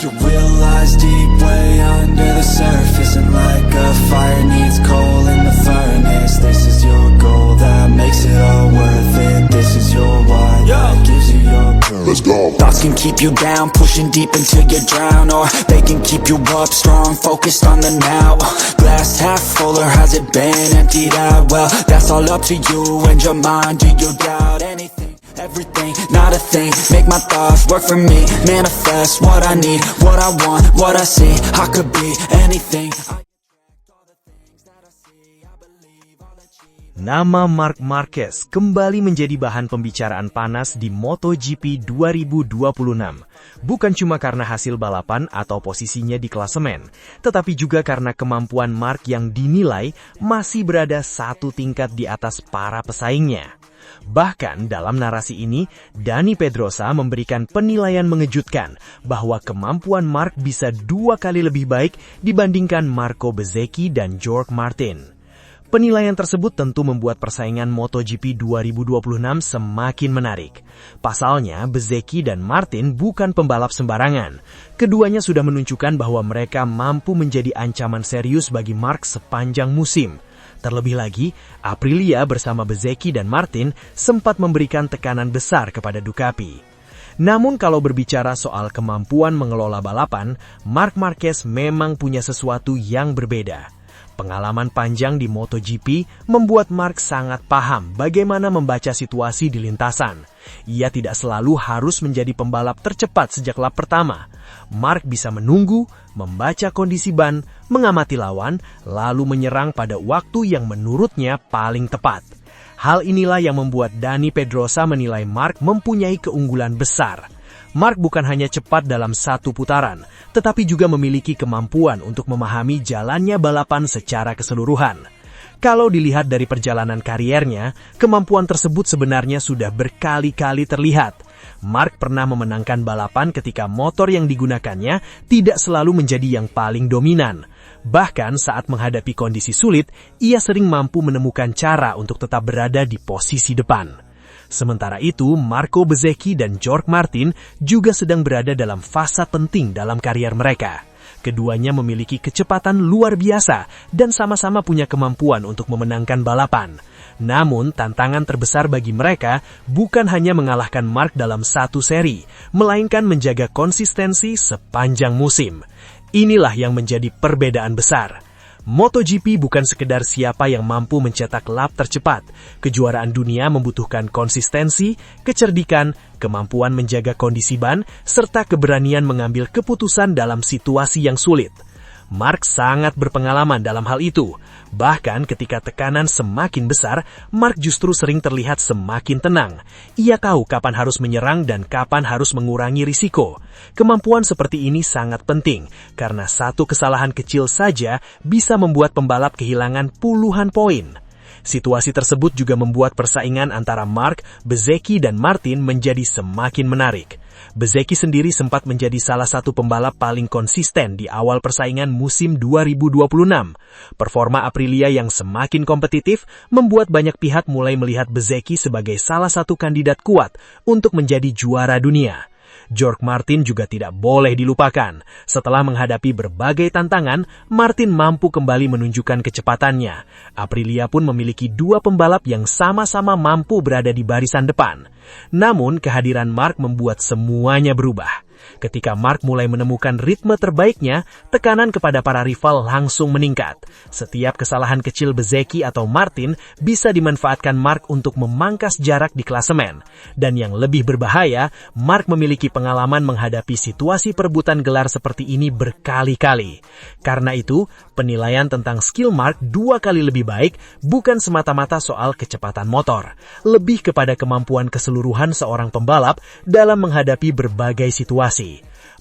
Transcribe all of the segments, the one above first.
You realize deep way under the surface, and like a fire needs coal in the furnace. This is your goal that makes it all worth it. This is your why that gives you your purpose. Let's go. Thoughts can keep you down, pushing deep until you drown, or they can keep you up strong, focused on the now. Glass half full, or has it been emptied out? Well, that's all up to you and your mind. Do you doubt anything? Everything, not a thing. Make my thoughts work for me. Manifest what I need, what I want, what I see. I could be anything. Nama Marc Marquez kembali menjadi bahan pembicaraan panas di MotoGP 2026. Bukan cuma karena hasil balapan atau posisinya di klasemen, tetapi juga karena kemampuan Marc yang dinilai masih berada satu tingkat di atas para pesaingnya. Bahkan dalam narasi ini, Dani Pedrosa memberikan penilaian mengejutkan bahwa kemampuan Marc bisa 2 kali lebih baik dibandingkan Marco Bezzecchi dan Jorge Martin. Penilaian tersebut tentu membuat persaingan MotoGP 2026 semakin menarik. Pasalnya, Bezzecchi dan Martin bukan pembalap sembarangan. Keduanya sudah menunjukkan bahwa mereka mampu menjadi ancaman serius bagi Marc sepanjang musim. Terlebih lagi, Aprilia bersama Bezzecchi dan Martin sempat memberikan tekanan besar kepada Ducati. Namun kalau berbicara soal kemampuan mengelola balapan, Marc Marquez memang punya sesuatu yang berbeda. Pengalaman panjang di MotoGP membuat Marc sangat paham bagaimana membaca situasi di lintasan. Ia tidak selalu harus menjadi pembalap tercepat sejak lap pertama. Marc bisa menunggu, membaca kondisi ban, mengamati lawan, lalu menyerang pada waktu yang menurutnya paling tepat. Hal inilah yang membuat Dani Pedrosa menilai Marc mempunyai keunggulan besar. Marc bukan hanya cepat dalam satu putaran, tetapi juga memiliki kemampuan untuk memahami jalannya balapan secara keseluruhan. Kalau dilihat dari perjalanan kariernya, kemampuan tersebut sebenarnya sudah berkali-kali terlihat. Marc pernah memenangkan balapan ketika motor yang digunakannya tidak selalu menjadi yang paling dominan. Bahkan saat menghadapi kondisi sulit, ia sering mampu menemukan cara untuk tetap berada di posisi depan. Sementara itu, Marco Bezzecchi dan Jorge Martin juga sedang berada dalam fase penting dalam karier mereka. Keduanya memiliki kecepatan luar biasa dan sama-sama punya kemampuan untuk memenangkan balapan. Namun, tantangan terbesar bagi mereka bukan hanya mengalahkan Marc dalam satu seri, melainkan menjaga konsistensi sepanjang musim. Inilah yang menjadi perbedaan besar. MotoGP bukan sekedar siapa yang mampu mencetak lap tercepat. Kejuaraan dunia membutuhkan konsistensi, kecerdikan, kemampuan menjaga kondisi ban, serta keberanian mengambil keputusan dalam situasi yang sulit. Marc sangat berpengalaman dalam hal itu. Bahkan ketika tekanan semakin besar, Marc justru sering terlihat semakin tenang. Ia tahu kapan harus menyerang dan kapan harus mengurangi risiko. Kemampuan seperti ini sangat penting, karena satu kesalahan kecil saja bisa membuat pembalap kehilangan puluhan poin. Situasi tersebut juga membuat persaingan antara Marc, Bezzecchi, dan Martin menjadi semakin menarik. Bezzecchi sendiri sempat menjadi salah satu pembalap paling konsisten di awal persaingan musim 2026. Performa Aprilia yang semakin kompetitif membuat banyak pihak mulai melihat Bezzecchi sebagai salah satu kandidat kuat untuk menjadi juara dunia. Jorge Martin juga tidak boleh dilupakan. Setelah menghadapi berbagai tantangan, Martin mampu kembali menunjukkan kecepatannya. Aprilia pun memiliki 2 pembalap yang sama-sama mampu berada di barisan depan. Namun, kehadiran Marc membuat semuanya berubah. Ketika Marc mulai menemukan ritme terbaiknya, tekanan kepada para rival langsung meningkat. Setiap kesalahan kecil Bezzecchi atau Martin bisa dimanfaatkan Marc untuk memangkas jarak di klasemen. Dan yang lebih berbahaya, Marc memiliki pengalaman menghadapi situasi perebutan gelar seperti ini berkali-kali. Karena itu, penilaian tentang skill Marc 2 kali lebih baik bukan semata-mata soal kecepatan motor. Lebih kepada kemampuan keseluruhan seorang pembalap dalam menghadapi berbagai situasi.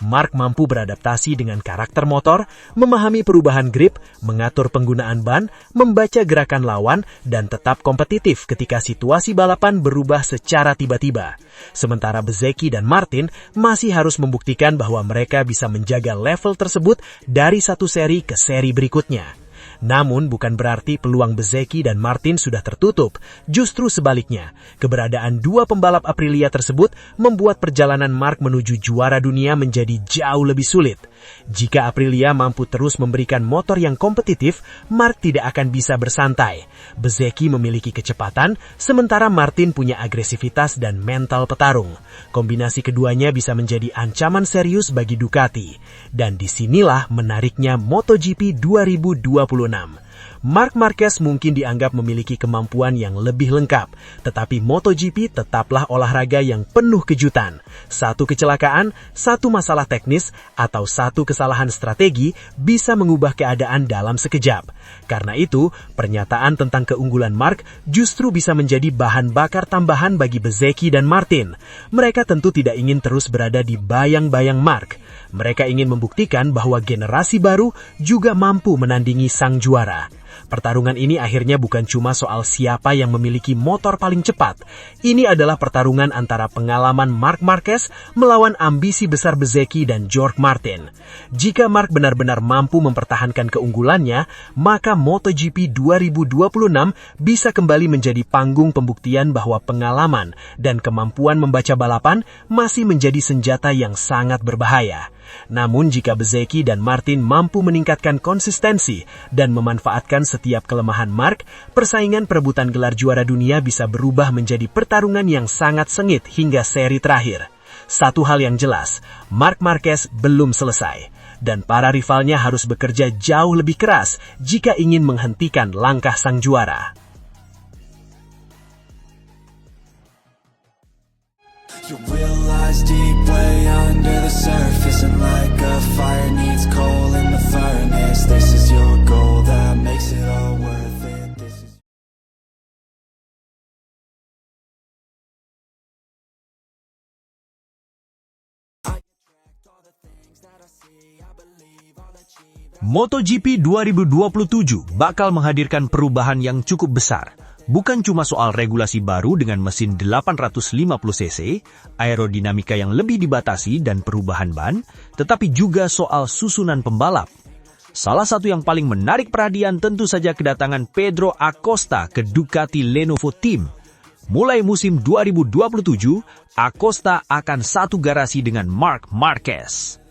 Marc mampu beradaptasi dengan karakter motor, memahami perubahan grip, mengatur penggunaan ban, membaca gerakan lawan, dan tetap kompetitif ketika situasi balapan berubah secara tiba-tiba. Sementara Bezzecchi dan Martin masih harus membuktikan bahwa mereka bisa menjaga level tersebut dari satu seri ke seri berikutnya. Namun bukan berarti peluang Bezzecchi dan Martin sudah tertutup. Justru sebaliknya, keberadaan dua pembalap Aprilia tersebut membuat perjalanan Marc menuju juara dunia menjadi jauh lebih sulit. Jika Aprilia mampu terus memberikan motor yang kompetitif, Marc tidak akan bisa bersantai. Bezzecchi memiliki kecepatan, sementara Martin punya agresivitas dan mental petarung. Kombinasi keduanya bisa menjadi ancaman serius bagi Ducati. Dan disinilah menariknya MotoGP 2026. Marc Marquez mungkin dianggap memiliki kemampuan yang lebih lengkap, tetapi MotoGP tetaplah olahraga yang penuh kejutan. Satu kecelakaan, satu masalah teknis, atau satu kesalahan strategi bisa mengubah keadaan dalam sekejap. Karena itu, pernyataan tentang keunggulan Marc justru bisa menjadi bahan bakar tambahan bagi Bezzecchi dan Martin. Mereka tentu tidak ingin terus berada di bayang-bayang Marc. Mereka ingin membuktikan bahwa generasi baru juga mampu menandingi sang juara. Pertarungan ini akhirnya bukan cuma soal siapa yang memiliki motor paling cepat. Ini adalah pertarungan antara pengalaman Marc Marquez melawan ambisi besar Bezzecchi dan George Martin. Jika Marc benar-benar mampu mempertahankan keunggulannya, maka MotoGP 2026 bisa kembali menjadi panggung pembuktian bahwa pengalaman dan kemampuan membaca balapan masih menjadi senjata yang sangat berbahaya. Namun jika Bezzecchi dan Martin mampu meningkatkan konsistensi dan memanfaatkan setiap kelemahan Marc, persaingan perebutan gelar juara dunia bisa berubah menjadi pertarungan yang sangat sengit hingga seri terakhir. Satu hal yang jelas, Marc Marquez belum selesai, dan para rivalnya harus bekerja jauh lebih keras jika ingin menghentikan langkah sang juara. Your will lies deep way under the surface, and like a fire needs coal in the furnace. This is your goal that makes it all worth it. This is MotoGP 2027 bakal menghadirkan perubahan yang cukup besar. Bukan cuma soal regulasi baru dengan mesin 850cc, aerodinamika yang lebih dibatasi dan perubahan ban, tetapi juga soal susunan pembalap. Salah satu yang paling menarik perhatian tentu saja kedatangan Pedro Acosta ke Ducati Lenovo Team. Mulai musim 2027, Acosta akan satu garasi dengan Marc Marquez.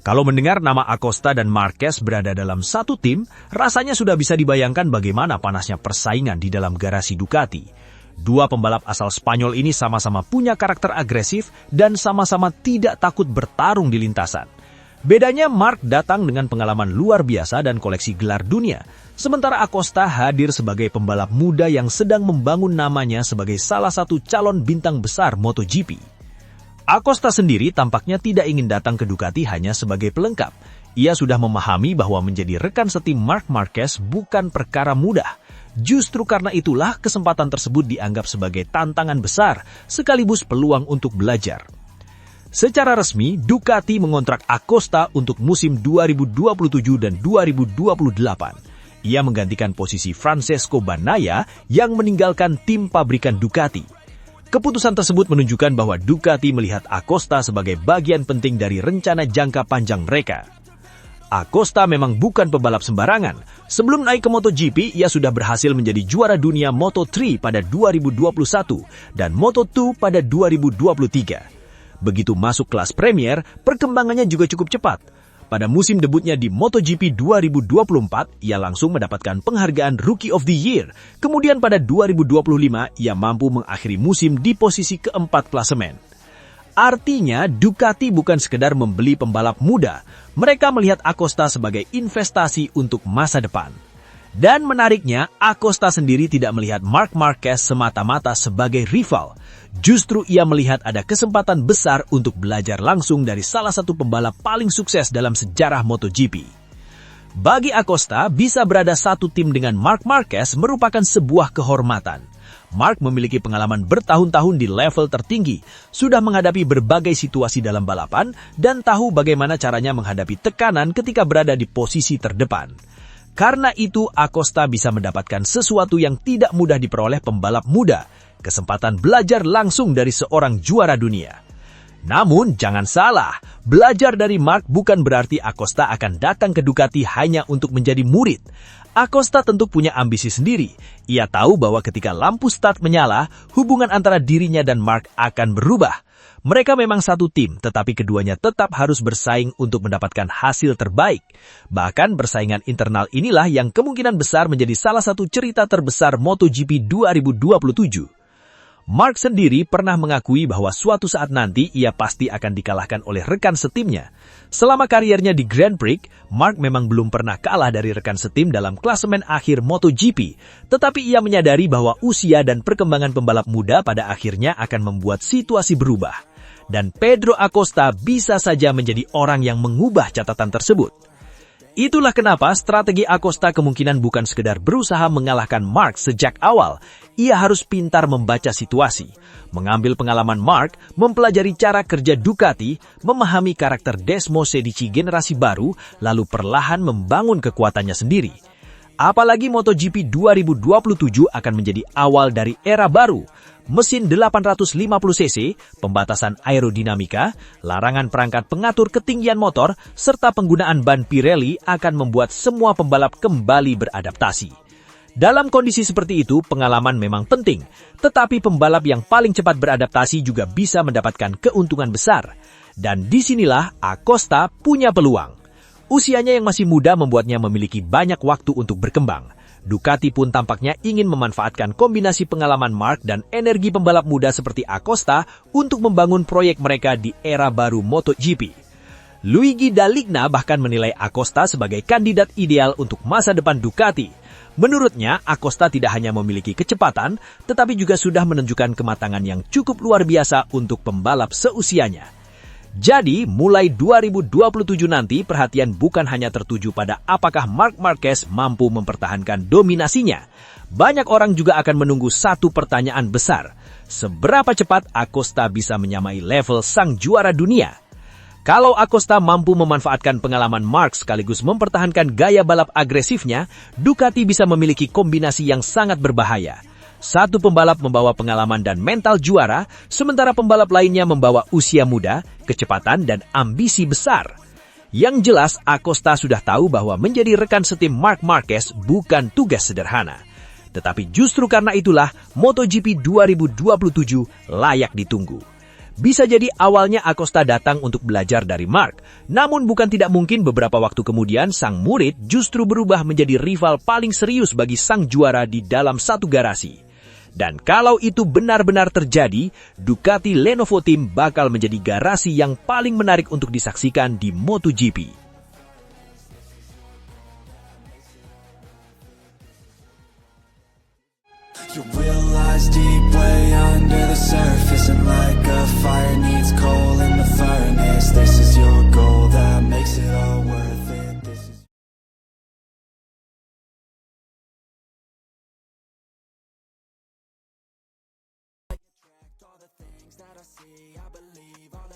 Kalau mendengar nama Acosta dan Marquez berada dalam satu tim, rasanya sudah bisa dibayangkan bagaimana panasnya persaingan di dalam garasi Ducati. Dua pembalap asal Spanyol ini sama-sama punya karakter agresif dan sama-sama tidak takut bertarung di lintasan. Bedanya Marc datang dengan pengalaman luar biasa dan koleksi gelar dunia, sementara Acosta hadir sebagai pembalap muda yang sedang membangun namanya sebagai salah satu calon bintang besar MotoGP. Acosta sendiri tampaknya tidak ingin datang ke Ducati hanya sebagai pelengkap. Ia sudah memahami bahwa menjadi rekan setim Marc Marquez bukan perkara mudah. Justru karena itulah kesempatan tersebut dianggap sebagai tantangan besar, sekaligus peluang untuk belajar. Secara resmi, Ducati mengontrak Acosta untuk musim 2027 dan 2028. Ia menggantikan posisi Francesco Bagnaia yang meninggalkan tim pabrikan Ducati. Keputusan tersebut menunjukkan bahwa Ducati melihat Acosta sebagai bagian penting dari rencana jangka panjang mereka. Acosta memang bukan pebalap sembarangan. Sebelum naik ke MotoGP, ia sudah berhasil menjadi juara dunia Moto3 pada 2021 dan Moto2 pada 2023. Begitu masuk kelas Premier, perkembangannya juga cukup cepat. Pada musim debutnya di MotoGP 2024, ia langsung mendapatkan penghargaan Rookie of the Year. Kemudian pada 2025, ia mampu mengakhiri musim di posisi keempat klasemen. Artinya, Ducati bukan sekedar membeli pembalap muda. Mereka melihat Acosta sebagai investasi untuk masa depan. Dan menariknya, Acosta sendiri tidak melihat Marc Marquez semata-mata sebagai rival. Justru ia melihat ada kesempatan besar untuk belajar langsung dari salah satu pembalap paling sukses dalam sejarah MotoGP. Bagi Acosta, bisa berada satu tim dengan Marc Marquez merupakan sebuah kehormatan. Marc memiliki pengalaman bertahun-tahun di level tertinggi, sudah menghadapi berbagai situasi dalam balapan, dan tahu bagaimana caranya menghadapi tekanan ketika berada di posisi terdepan. Karena itu, Acosta bisa mendapatkan sesuatu yang tidak mudah diperoleh pembalap muda, kesempatan belajar langsung dari seorang juara dunia. Namun jangan salah, belajar dari Mark bukan berarti Acosta akan datang ke Ducati hanya untuk menjadi murid. Acosta tentu punya ambisi sendiri. Ia tahu bahwa ketika lampu start menyala, hubungan antara dirinya dan Mark akan berubah. Mereka memang satu tim, tetapi keduanya tetap harus bersaing untuk mendapatkan hasil terbaik. Bahkan persaingan internal inilah yang kemungkinan besar menjadi salah satu cerita terbesar MotoGP 2027. Mark sendiri pernah mengakui bahwa suatu saat nanti ia pasti akan dikalahkan oleh rekan setimnya. Selama kariernya di Grand Prix, Mark memang belum pernah kalah dari rekan setim dalam klasemen akhir MotoGP. Tetapi ia menyadari bahwa usia dan perkembangan pembalap muda pada akhirnya akan membuat situasi berubah. Dan Pedro Acosta bisa saja menjadi orang yang mengubah catatan tersebut. Itulah kenapa strategi Acosta kemungkinan bukan sekedar berusaha mengalahkan Mark sejak awal. Ia harus pintar membaca situasi, mengambil pengalaman Mark, mempelajari cara kerja Ducati, memahami karakter Desmos Medici generasi baru, lalu perlahan membangun kekuatannya sendiri. Apalagi MotoGP 2027 akan menjadi awal dari era baru. Mesin 850cc, pembatasan aerodinamika, larangan perangkat pengatur ketinggian motor, serta penggunaan ban Pirelli akan membuat semua pembalap kembali beradaptasi. Dalam kondisi seperti itu, pengalaman memang penting, tetapi pembalap yang paling cepat beradaptasi juga bisa mendapatkan keuntungan besar. Dan disinilah Acosta punya peluang. Usianya yang masih muda membuatnya memiliki banyak waktu untuk berkembang. Ducati pun tampaknya ingin memanfaatkan kombinasi pengalaman Mark dan energi pembalap muda seperti Acosta untuk membangun proyek mereka di era baru MotoGP. Luigi Daligna bahkan menilai Acosta sebagai kandidat ideal untuk masa depan Ducati. Menurutnya, Acosta tidak hanya memiliki kecepatan, tetapi juga sudah menunjukkan kematangan yang cukup luar biasa untuk pembalap seusianya. Jadi, mulai 2027 nanti, perhatian bukan hanya tertuju pada apakah Marc Marquez mampu mempertahankan dominasinya. Banyak orang juga akan menunggu satu pertanyaan besar. Seberapa cepat Acosta bisa menyamai level sang juara dunia? Kalau Acosta mampu memanfaatkan pengalaman Marc sekaligus mempertahankan gaya balap agresifnya, Ducati bisa memiliki kombinasi yang sangat berbahaya. Satu pembalap membawa pengalaman dan mental juara, sementara pembalap lainnya membawa usia muda, kecepatan, dan ambisi besar. Yang jelas, Acosta sudah tahu bahwa menjadi rekan setim Marc Marquez bukan tugas sederhana. Tetapi justru karena itulah, MotoGP 2027 layak ditunggu. Bisa jadi awalnya Acosta datang untuk belajar dari Marc, namun bukan tidak mungkin beberapa waktu kemudian sang murid justru berubah menjadi rival paling serius bagi sang juara di dalam satu garasi. Dan kalau itu benar-benar terjadi, Ducati Lenovo Team bakal menjadi garasi yang paling menarik untuk disaksikan di MotoGP. Your will lies deep way under the surface, and like a fire needs coal in the furnace. This is your goal that makes it all worth it. This is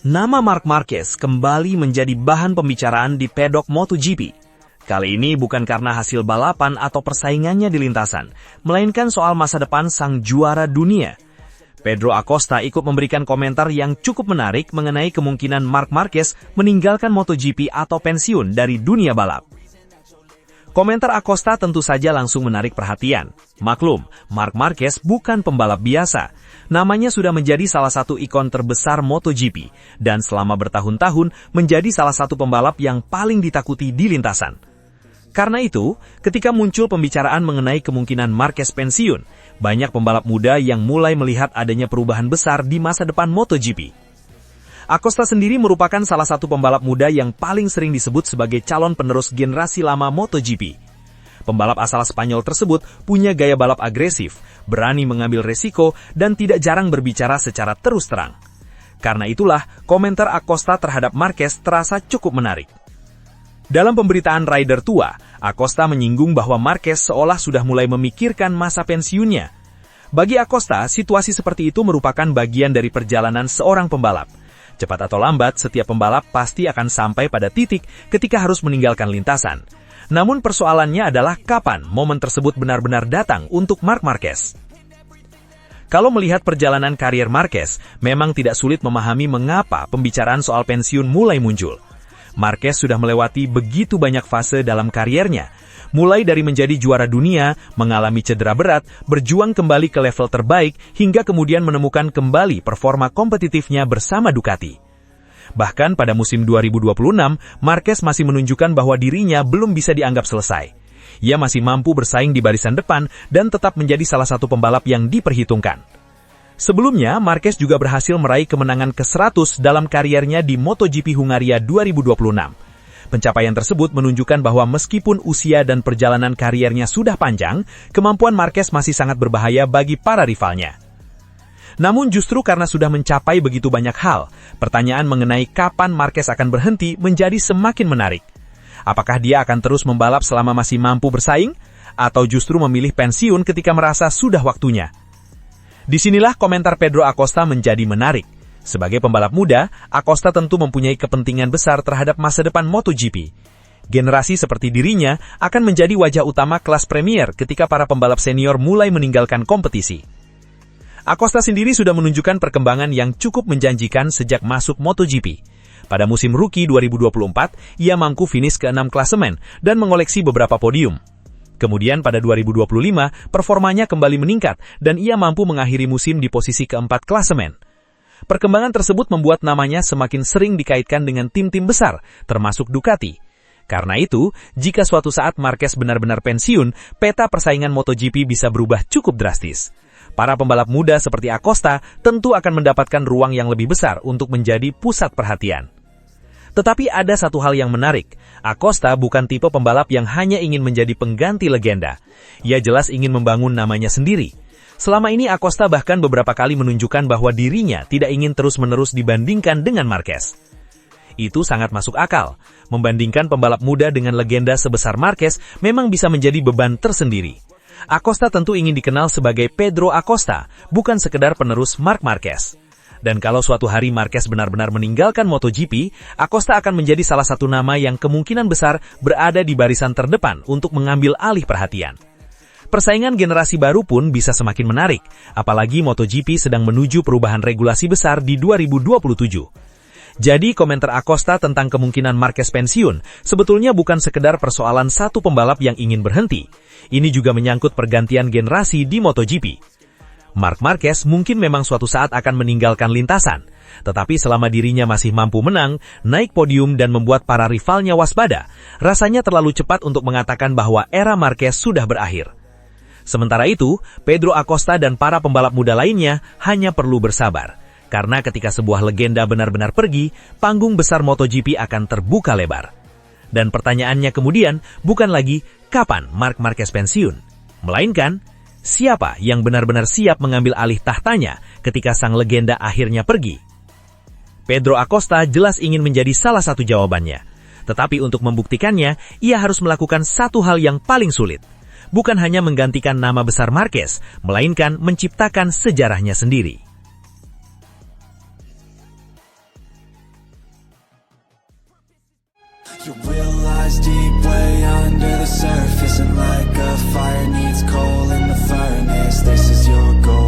Nama Marc Marquez kembali menjadi bahan pembicaraan di pedok MotoGP. Kali ini bukan karena hasil balapan atau persaingannya di lintasan, melainkan soal masa depan sang juara dunia. Pedro Acosta ikut memberikan komentar yang cukup menarik mengenai kemungkinan Marc Marquez meninggalkan MotoGP atau pensiun dari dunia balap. Komentar Acosta tentu saja langsung menarik perhatian. Maklum, Marc Marquez bukan pembalap biasa. Namanya sudah menjadi salah satu ikon terbesar MotoGP, dan selama bertahun-tahun menjadi salah satu pembalap yang paling ditakuti di lintasan. Karena itu, ketika muncul pembicaraan mengenai kemungkinan Marquez pensiun, banyak pembalap muda yang mulai melihat adanya perubahan besar di masa depan MotoGP. Acosta sendiri merupakan salah satu pembalap muda yang paling sering disebut sebagai calon penerus generasi lama MotoGP. Pembalap asal Spanyol tersebut punya gaya balap agresif, berani mengambil resiko, dan tidak jarang berbicara secara terus terang. Karena itulah, komentar Acosta terhadap Marquez terasa cukup menarik. Dalam pemberitaan rider tua, Acosta menyinggung bahwa Marquez seolah sudah mulai memikirkan masa pensiunnya. Bagi Acosta, situasi seperti itu merupakan bagian dari perjalanan seorang pembalap. Cepat atau lambat, setiap pembalap pasti akan sampai pada titik ketika harus meninggalkan lintasan. Namun persoalannya adalah kapan momen tersebut benar-benar datang untuk Marc Marquez. Kalau melihat perjalanan karier Marquez, memang tidak sulit memahami mengapa pembicaraan soal pensiun mulai muncul. Marquez sudah melewati begitu banyak fase dalam kariernya, mulai dari menjadi juara dunia, mengalami cedera berat, berjuang kembali ke level terbaik, hingga kemudian menemukan kembali performa kompetitifnya bersama Ducati. Bahkan pada musim 2026, Marquez masih menunjukkan bahwa dirinya belum bisa dianggap selesai. Ia masih mampu bersaing di barisan depan dan tetap menjadi salah satu pembalap yang diperhitungkan. Sebelumnya, Marquez juga berhasil meraih kemenangan ke-100 dalam kariernya di MotoGP Hungaria 2026. Pencapaian tersebut menunjukkan bahwa meskipun usia dan perjalanan kariernya sudah panjang, kemampuan Marquez masih sangat berbahaya bagi para rivalnya. Namun justru karena sudah mencapai begitu banyak hal, pertanyaan mengenai kapan Marquez akan berhenti menjadi semakin menarik. Apakah dia akan terus membalap selama masih mampu bersaing, atau justru memilih pensiun ketika merasa sudah waktunya? Disinilah komentar Pedro Acosta menjadi menarik. Sebagai pembalap muda, Acosta tentu mempunyai kepentingan besar terhadap masa depan MotoGP. Generasi seperti dirinya akan menjadi wajah utama kelas Premier ketika para pembalap senior mulai meninggalkan kompetisi. Acosta sendiri sudah menunjukkan perkembangan yang cukup menjanjikan sejak masuk MotoGP. Pada musim rookie 2024, ia mampu finish ke-6 klasemen dan mengoleksi beberapa podium. Kemudian pada 2025, performanya kembali meningkat dan ia mampu mengakhiri musim di posisi ke-4 klasemen. Perkembangan tersebut membuat namanya semakin sering dikaitkan dengan tim-tim besar, termasuk Ducati. Karena itu, jika suatu saat Marquez benar-benar pensiun, peta persaingan MotoGP bisa berubah cukup drastis. Para pembalap muda seperti Acosta tentu akan mendapatkan ruang yang lebih besar untuk menjadi pusat perhatian. Tetapi ada satu hal yang menarik. Acosta bukan tipe pembalap yang hanya ingin menjadi pengganti legenda. Ia jelas ingin membangun namanya sendiri. Selama ini Acosta bahkan beberapa kali menunjukkan bahwa dirinya tidak ingin terus-menerus dibandingkan dengan Marquez. Itu sangat masuk akal. Membandingkan pembalap muda dengan legenda sebesar Marquez memang bisa menjadi beban tersendiri. Acosta tentu ingin dikenal sebagai Pedro Acosta, bukan sekedar penerus Marc Marquez. Dan kalau suatu hari Marquez benar-benar meninggalkan MotoGP, Acosta akan menjadi salah satu nama yang kemungkinan besar berada di barisan terdepan untuk mengambil alih perhatian. Persaingan generasi baru pun bisa semakin menarik, apalagi MotoGP sedang menuju perubahan regulasi besar di 2027. Jadi komentar Acosta tentang kemungkinan Marquez pensiun sebetulnya bukan sekedar persoalan satu pembalap yang ingin berhenti. Ini juga menyangkut pergantian generasi di MotoGP. Marc Marquez mungkin memang suatu saat akan meninggalkan lintasan, tetapi selama dirinya masih mampu menang, naik podium dan membuat para rivalnya waspada, rasanya terlalu cepat untuk mengatakan bahwa era Marquez sudah berakhir. Sementara itu, Pedro Acosta dan para pembalap muda lainnya hanya perlu bersabar, karena ketika sebuah legenda benar-benar pergi, panggung besar MotoGP akan terbuka lebar. Dan pertanyaannya kemudian bukan lagi kapan Marc Marquez pensiun, melainkan siapa yang benar-benar siap mengambil alih tahtanya ketika sang legenda akhirnya pergi? Pedro Acosta jelas ingin menjadi salah satu jawabannya. Tetapi untuk membuktikannya, ia harus melakukan satu hal yang paling sulit. Bukan hanya menggantikan nama besar Marquez, melainkan menciptakan sejarahnya sendiri. Your will lies deep way under the surface, and like a fire needs coal in the furnace, this is your goal.